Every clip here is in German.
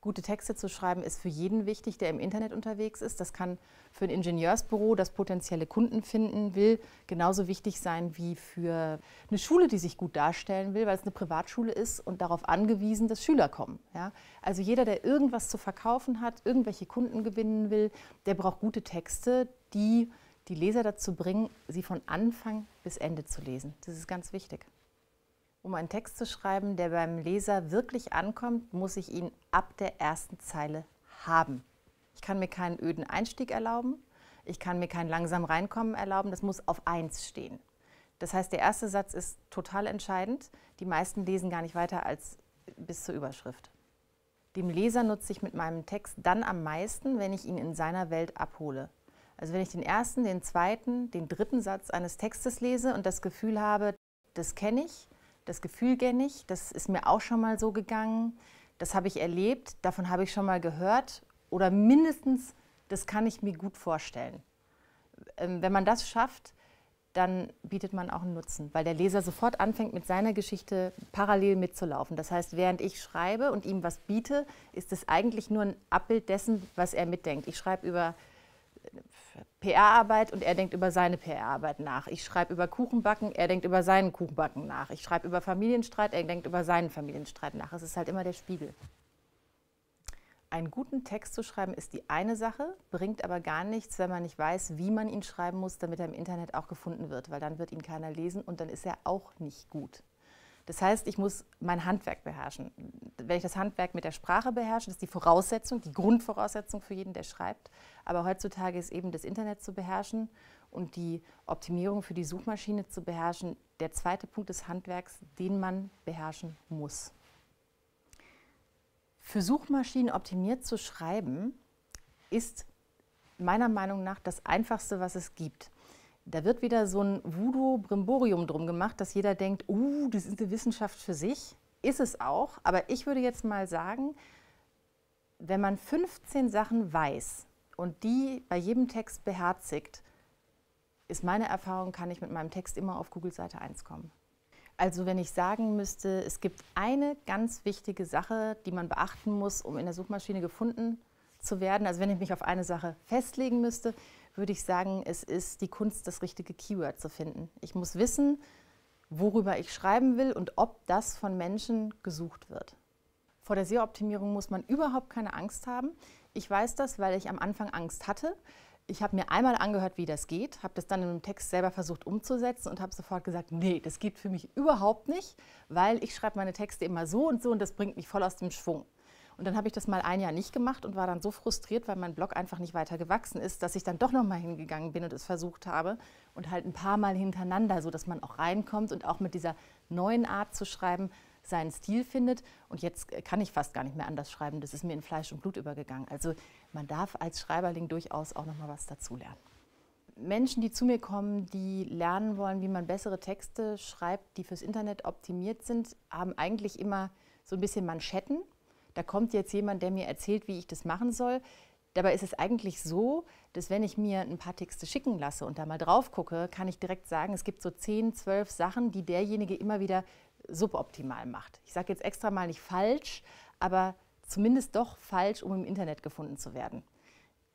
Gute Texte zu schreiben ist für jeden wichtig, der im Internet unterwegs ist. Das kann für ein Ingenieursbüro, das potenzielle Kunden finden will, genauso wichtig sein wie für eine Schule, die sich gut darstellen will, weil es eine Privatschule ist und darauf angewiesen, dass Schüler kommen. Ja? Also jeder, der irgendwas zu verkaufen hat, irgendwelche Kunden gewinnen will, der braucht gute Texte, die die Leser dazu bringen, sie von Anfang bis Ende zu lesen. Das ist ganz wichtig. Um einen Text zu schreiben, der beim Leser wirklich ankommt, muss ich ihn ab der ersten Zeile haben. Ich kann mir keinen öden Einstieg erlauben, ich kann mir kein langsam Reinkommen erlauben, das muss auf 1 stehen. Das heißt, der erste Satz ist total entscheidend. Die meisten lesen gar nicht weiter als bis zur Überschrift. Dem Leser nutze ich mit meinem Text dann am meisten, wenn ich ihn in seiner Welt abhole. Also wenn ich den ersten, den zweiten, den dritten Satz eines Textes lese und das Gefühl habe, das kenne ich, das Gefühl kenne ich, das ist mir auch schon mal so gegangen, das habe ich erlebt, davon habe ich schon mal gehört oder mindestens, das kann ich mir gut vorstellen. Wenn man das schafft, dann bietet man auch einen Nutzen, weil der Leser sofort anfängt, mit seiner Geschichte parallel mitzulaufen. Das heißt, während ich schreibe und ihm was biete, ist es eigentlich nur ein Abbild dessen, was er mitdenkt. Ich schreibe über PR-Arbeit und er denkt über seine PR-Arbeit nach. Ich schreibe über Kuchenbacken, er denkt über seinen Kuchenbacken nach. Ich schreibe über Familienstreit, er denkt über seinen Familienstreit nach. Es ist halt immer der Spiegel. Einen guten Text zu schreiben ist die eine Sache, bringt aber gar nichts, wenn man nicht weiß, wie man ihn schreiben muss, damit er im Internet auch gefunden wird, weil dann wird ihn keiner lesen und dann ist er auch nicht gut. Das heißt, ich muss mein Handwerk beherrschen. Wenn ich das Handwerk mit der Sprache beherrsche, das ist die Voraussetzung, die Grundvoraussetzung für jeden, der schreibt. Aber heutzutage ist eben das Internet zu beherrschen und die Optimierung für die Suchmaschine zu beherrschen der zweite Punkt des Handwerks, den man beherrschen muss. Für Suchmaschinen optimiert zu schreiben, ist meiner Meinung nach das Einfachste, was es gibt. Da wird wieder so ein Voodoo-Brimborium drum gemacht, dass jeder denkt, das ist eine Wissenschaft für sich. Ist es auch, aber ich würde jetzt mal sagen, wenn man 15 Sachen weiß und die bei jedem Text beherzigt, ist meine Erfahrung, kann ich mit meinem Text immer auf Google Seite 1 kommen. Also wenn ich sagen müsste, es gibt eine ganz wichtige Sache, die man beachten muss, um in der Suchmaschine gefunden zu werden, also wenn ich mich auf eine Sache festlegen müsste, würde ich sagen, es ist die Kunst, das richtige Keyword zu finden. Ich muss wissen, worüber ich schreiben will und ob das von Menschen gesucht wird. Vor der SEO-Optimierung muss man überhaupt keine Angst haben. Ich weiß das, weil ich am Anfang Angst hatte. Ich habe mir einmal angehört, wie das geht, habe das dann in einem Text selber versucht umzusetzen und habe sofort gesagt, nee, das geht für mich überhaupt nicht, weil ich schreibe meine Texte immer so und das bringt mich voll aus dem Schwung. Und dann habe ich das mal ein Jahr nicht gemacht und war dann so frustriert, weil mein Blog einfach nicht weiter gewachsen ist, dass ich dann doch noch mal hingegangen bin und es versucht habe und halt ein paar Mal hintereinander, sodass man auch reinkommt und auch mit dieser neuen Art zu schreiben seinen Stil findet. Und jetzt kann ich fast gar nicht mehr anders schreiben, das ist mir in Fleisch und Blut übergegangen. Also man darf als Schreiberling durchaus auch noch mal was dazulernen. Menschen, die zu mir kommen, die lernen wollen, wie man bessere Texte schreibt, die fürs Internet optimiert sind, haben eigentlich immer so ein bisschen Manschetten. Da kommt jetzt jemand, der mir erzählt, wie ich das machen soll. Dabei ist es eigentlich so, dass wenn ich mir ein paar Texte schicken lasse und da mal drauf gucke, kann ich direkt sagen, es gibt so 10, 12 Sachen, die derjenige immer wieder suboptimal macht. Ich sage jetzt extra mal nicht falsch, aber zumindest doch falsch, um im Internet gefunden zu werden.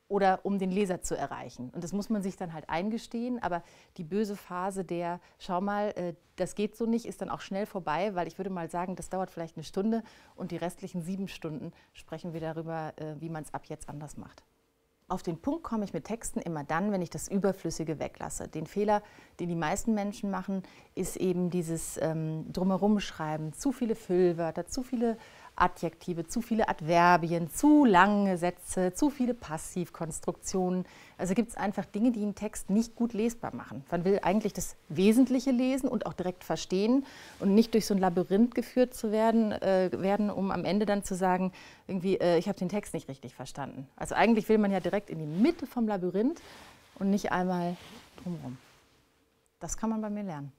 Oder um den Leser zu erreichen. Und das muss man sich dann halt eingestehen, aber die böse Phase der, schau mal, das geht so nicht, ist dann auch schnell vorbei, weil ich würde mal sagen, das dauert vielleicht eine Stunde und die restlichen 7 Stunden sprechen wir darüber, wie man es ab jetzt anders macht. Auf den Punkt komme ich mit Texten immer dann, wenn ich das Überflüssige weglasse. Den Fehler, den die meisten Menschen machen, ist eben dieses Drumherum schreiben, zu viele Füllwörter, zu viele Adjektive, zu viele Adverbien, zu lange Sätze, zu viele Passivkonstruktionen. Also gibt es einfach Dinge, die einen Text nicht gut lesbar machen. Man will eigentlich das Wesentliche lesen und auch direkt verstehen und nicht durch so ein Labyrinth geführt zu werden, um am Ende dann zu sagen, irgendwie, ich habe den Text nicht richtig verstanden. Also eigentlich will man ja direkt in die Mitte vom Labyrinth und nicht einmal drumherum. Das kann man bei mir lernen.